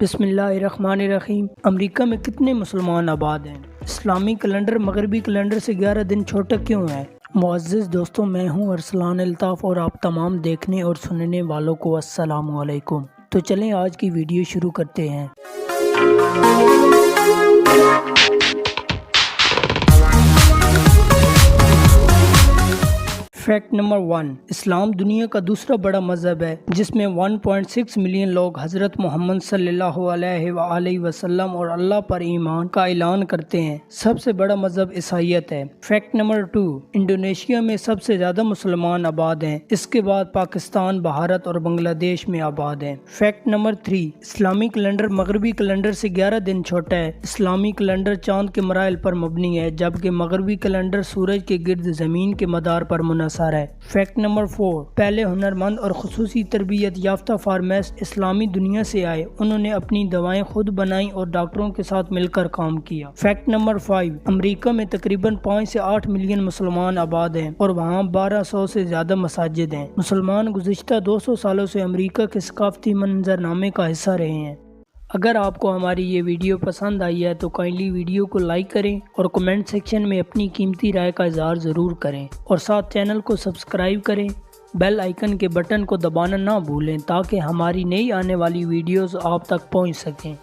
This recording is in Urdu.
بسم اللہ الرحمن الرحیم۔ امریکہ میں کتنے مسلمان آباد ہیں؟ اسلامی کیلنڈر مغربی کیلنڈر سے 11 دن چھوٹا کیوں ہے؟ معزز دوستوں، میں ہوں ارسلان الطاف اور آپ تمام دیکھنے اور سننے والوں کو السلام علیکم۔ تو چلیں آج کی ویڈیو شروع کرتے ہیں۔ فیکٹ نمبر 1، اسلام دنیا کا دوسرا بڑا مذہب ہے جس میں 1.6 ملین لوگ حضرت محمد صلی اللہ علیہ وآلہ وسلم اور اللہ پر ایمان کا اعلان کرتے ہیں۔ سب سے بڑا مذہب عیسائیت ہے۔ فیکٹ نمبر 2، انڈونیشیا میں سب سے زیادہ مسلمان آباد ہیں، اس کے بعد پاکستان، بھارت اور بنگلہ دیش میں آباد ہیں۔ فیکٹ نمبر 3، اسلامی کیلنڈر مغربی کیلنڈر سے 11 دن چھوٹا ہے۔ اسلامی کیلنڈر چاند کے مراحل پر مبنی ہے جبکہ مغربی کیلنڈر سورج کے گرد زمین کے مدار پر منحصر ہے۔ فیکٹ نمبر 4، پہلے ہنرمند اور خصوصی تربیت یافتہ فارمیسٹ اسلامی دنیا سے آئے، انہوں نے اپنی دوائیں خود بنائیں اور ڈاکٹروں کے ساتھ مل کر کام کیا۔ فیکٹ نمبر 5، امریکہ میں تقریباً 5 سے 8 ملین مسلمان آباد ہیں اور وہاں 1200 سے زیادہ مساجد ہیں۔ مسلمان گزشتہ 200 سالوں سے امریکہ کے ثقافتی منظرنامے کا حصہ رہے ہیں۔ اگر آپ کو ہماری یہ ویڈیو پسند آئی ہے تو کائنڈلی ویڈیو کو لائک کریں اور کمنٹ سیکشن میں اپنی قیمتی رائے کا اظہار ضرور کریں اور ساتھ چینل کو سبسکرائب کریں۔ بیل آئیکن کے بٹن کو دبانا نہ بھولیں تاکہ ہماری نئی آنے والی ویڈیوز آپ تک پہنچ سکیں۔